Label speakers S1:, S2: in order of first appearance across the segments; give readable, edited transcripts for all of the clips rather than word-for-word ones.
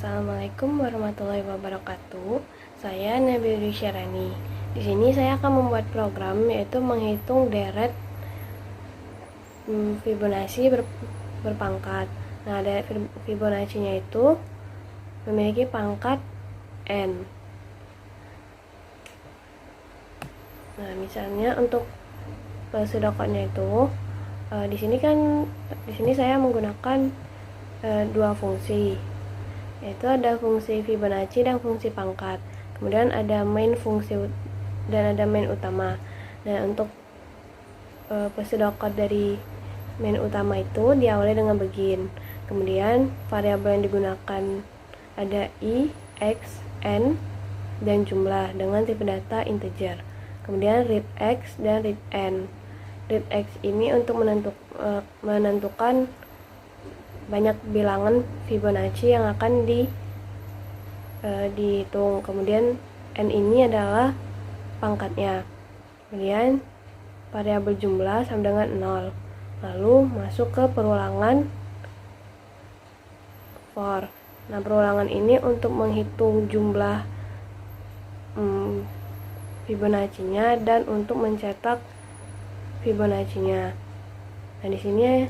S1: Assalamualaikum warahmatullahi wabarakatuh. Saya Nabil Syarani. Di sini saya akan membuat program yaitu menghitung deret Fibonacci berpangkat. Nah, deret Fibonacci-nya itu memiliki pangkat n. Nah, misalnya untuk pseudocode-nya itu di sini saya menggunakan dua fungsi, yaitu ada fungsi Fibonacci dan fungsi pangkat. Kemudian ada main fungsi dan ada main utama. Dan untuk pseudocode dari main utama itu diawali dengan begin. Kemudian variabel yang digunakan ada i, x, n, dan jumlah dengan tipe data integer. Kemudian read x dan read n. Read x ini untuk menentukan banyak bilangan Fibonacci yang akan dihitung. Kemudian n ini adalah pangkatnya. Kemudian variabel jumlah sama dengan 0. Lalu masuk ke perulangan for. Nah, perulangan ini untuk menghitung jumlah Fibonacci-nya dan untuk mencetak Fibonacci-nya. Nah, di sini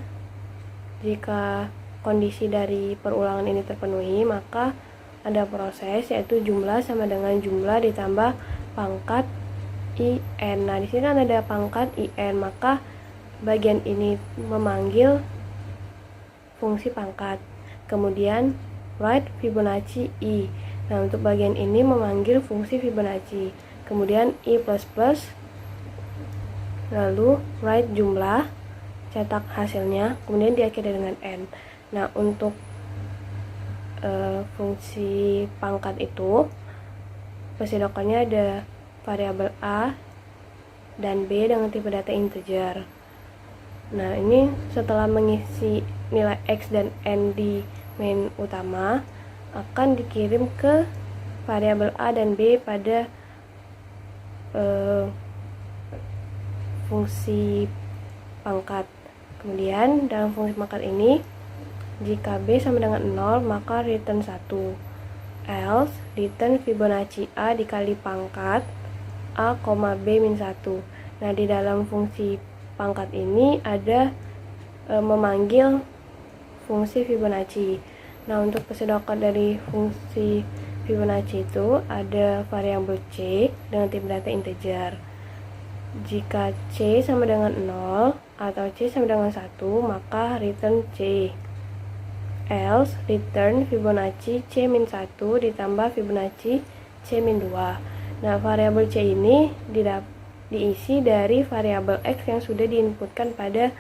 S1: jika kondisi dari perulangan ini terpenuhi, maka ada proses yaitu jumlah sama dengan jumlah ditambah pangkat in. Nah, di sini kan ada pangkat in, maka bagian ini memanggil fungsi pangkat. Kemudian write Fibonacci i. Nah, untuk bagian ini memanggil fungsi Fibonacci. Kemudian i++, lalu write jumlah, cetak hasilnya, kemudian diakhiri dengan n. Nah, untuk fungsi pangkat itu pseudocode-nya ada variabel a dan b dengan tipe data integer. Nah, ini setelah mengisi nilai x dan n di main utama akan dikirim ke variabel a dan b pada fungsi pangkat. Kemudian dalam fungsi pangkat ini, jika b sama dengan 0 maka return 1, else return Fibonacci a dikali pangkat a, b min 1. Nah, di dalam fungsi pangkat ini ada memanggil fungsi Fibonacci. Nah, untuk pseudocode dari fungsi Fibonacci itu ada variabel c dengan tipe data integer. Jika c sama dengan 0 atau c sama dengan 1, maka return c. Else return Fibonacci c min 1 ditambah Fibonacci c min 2. Nah, variabel c ini diisi dari variabel x yang sudah diinputkan pada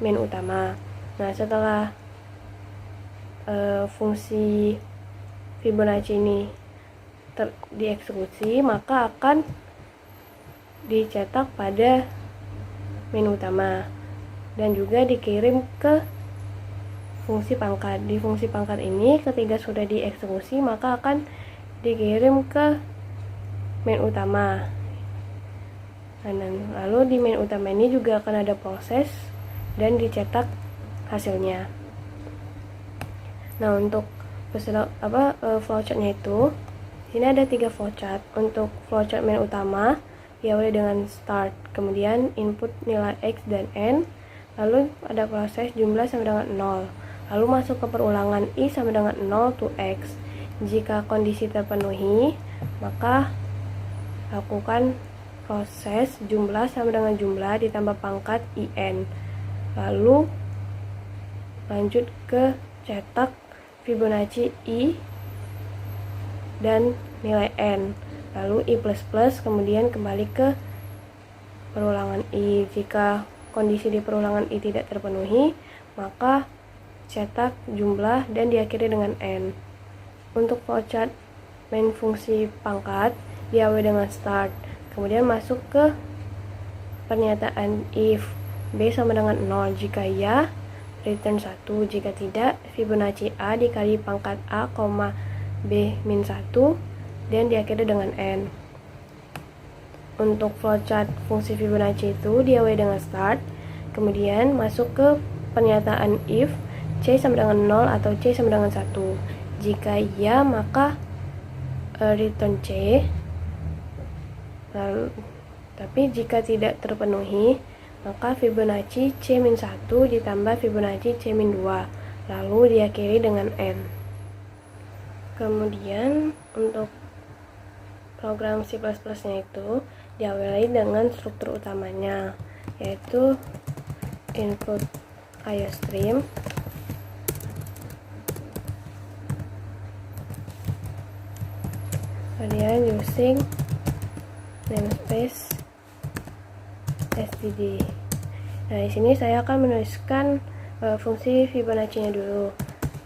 S1: main utama. Nah, setelah fungsi Fibonacci ini dieksekusi, maka akan dicetak pada main utama dan juga dikirim ke fungsi pangkat. Di fungsi pangkat ini ketika sudah dieksekusi maka akan dikirim ke main utama. Dan lalu di main utama ini juga akan ada proses dan dicetak hasilnya. Nah, untuk flowchart-nya itu, sini ada 3 flowchart. Untuk flowchart main utama diawali dengan start, kemudian input nilai x dan n, lalu ada proses jumlah sama dengan 0, lalu masuk ke perulangan i sama dengan 0 to x. Jika kondisi terpenuhi, maka lakukan proses jumlah sama dengan jumlah ditambah pangkat in, lalu lanjut ke cetak Fibonacci i dan nilai n, lalu i++, kemudian kembali ke perulangan i. Jika kondisi di perulangan i tidak terpenuhi, maka cetak jumlah dan diakhiri dengan n. Untuk flowchart main fungsi pangkat diawali dengan start, kemudian masuk ke pernyataan if b sama dengan 0. Jika ya, return 1. Jika tidak, Fibonacci a dikali pangkat a, b min 1 dan diakhiri dengan n. Untuk flowchart fungsi Fibonacci itu diawali dengan start, kemudian masuk ke pernyataan if c sama dengan 0 atau c sama dengan 1. Jika iya, maka return C. Lalu, tapi jika tidak terpenuhi, maka Fibonacci C-1 ditambah Fibonacci C-2, lalu diakhiri dengan N. Kemudian untuk program C++ nya itu diawali dengan struktur utamanya, yaitu input IOStream, kemudian using namespace std. Nah, di sini saya akan menuliskan fungsi Fibonacci-nya dulu.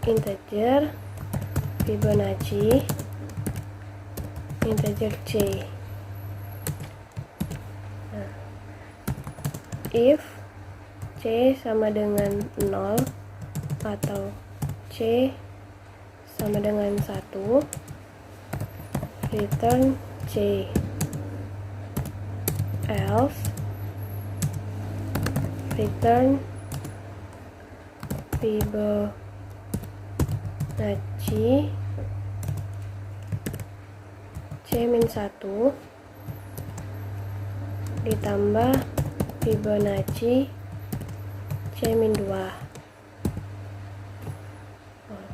S1: Integer Fibonacci integer C. Nah, if C sama dengan 0 atau C sama dengan 1, return C. Else return Fibonacci C-1 ditambah Fibonacci C-2.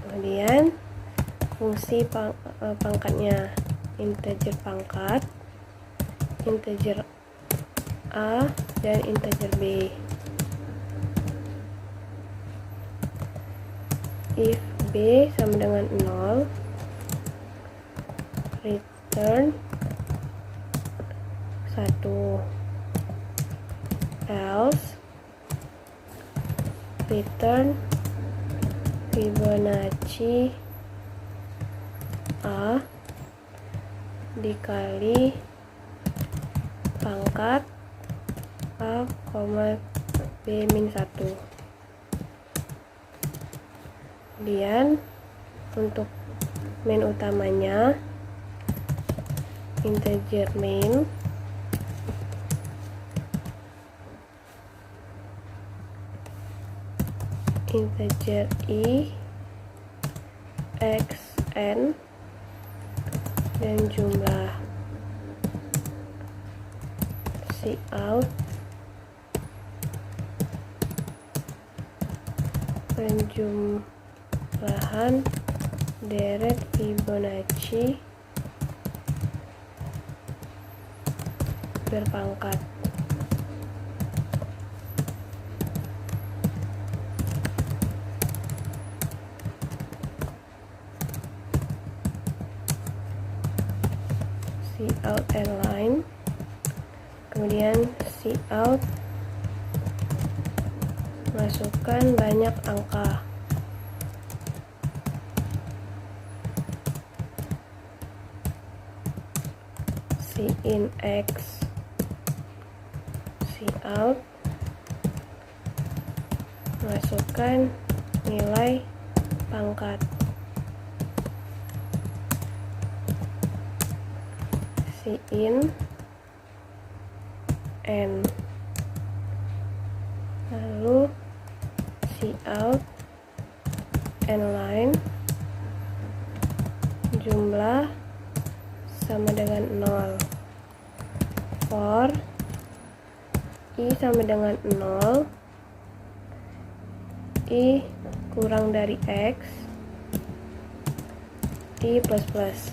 S1: Kemudian fungsi pangkatnya integer pangkat, integer A, dan integer B. If B sama dengan 0, return 1. Else return Fibonacci A dikali pangkat A, B-1. Kemudian untuk main utamanya integer main integer I, X, N, dan jumlah. Cout penjumlahan deret Fibonacci berpangkat. Cout and line, kemudian cout masukkan banyak angka, in X, cout masukkan nilai pangkat, in N, lalu cout and line jumlah sama dengan 0. For I sama dengan 0, I kurang dari X, I plus plus.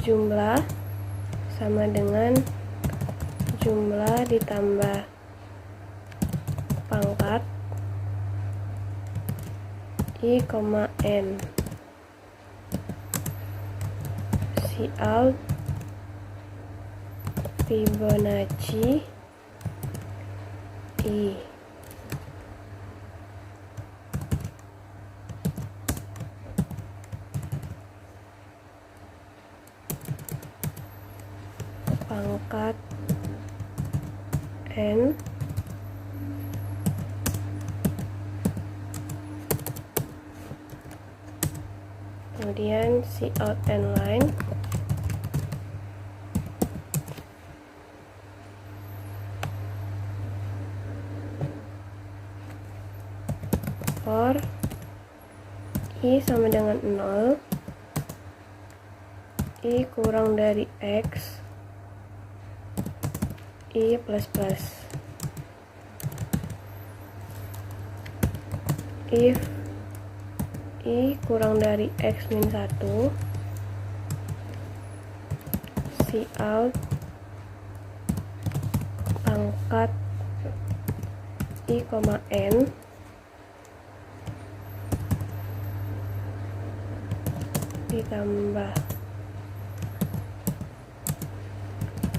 S1: Jumlah sama dengan jumlah ditambah pangkat I, N. Cout Fibonacci I. Pangkat N kemudian cout and line for I sama dengan 0, I kurang dari X, I plus plus. If I kurang dari X min 1, Cout pangkat I, N ditambah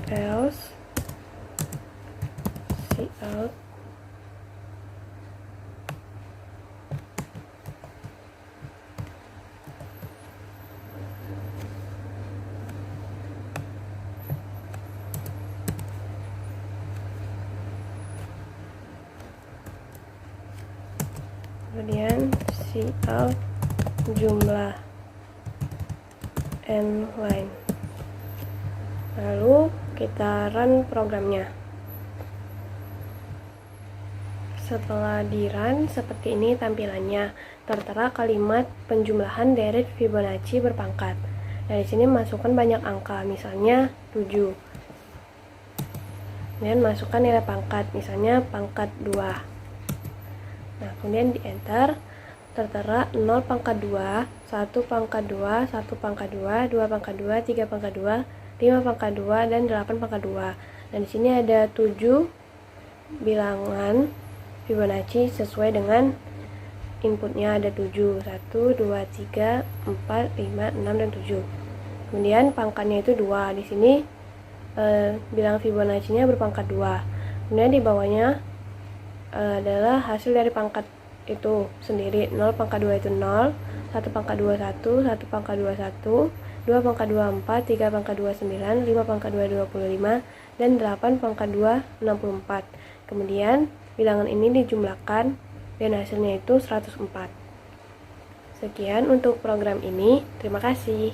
S1: else Cout kemudian Cout jumlah n line. Lalu kita run programnya. Setelah di run, seperti ini tampilannya. Tertera kalimat penjumlahan deret Fibonacci berpangkat. Dari sini masukkan banyak angka, misalnya 7. Kemudian masukkan nilai pangkat, misalnya pangkat 2. Nah, kemudian di enter, tertera 0 pangkat 2, 1 pangkat 2, 1 pangkat 2, 2 pangkat 2, 3 pangkat 2, 5 pangkat 2, dan 8 pangkat 2. Dan di sini ada 7 bilangan Fibonacci sesuai dengan inputnya, ada 7, 1, 2, 3, 4, 5, 6, dan 7. Kemudian pangkatnya itu 2. Di sini bilangan Fibonacci-nya berpangkat 2. Kemudian di bawahnya adalah hasil dari pangkat itu sendiri. 0 pangkat 2 itu 0, 1 pangkat 2 1, 1 pangkat 2 1, 2 pangkat 2 4, 3 pangkat 2 9, 5 pangkat 2 25, dan 8 pangkat 2 64. Kemudian bilangan ini dijumlahkan dan hasilnya itu 104. Sekian untuk program ini, terima kasih.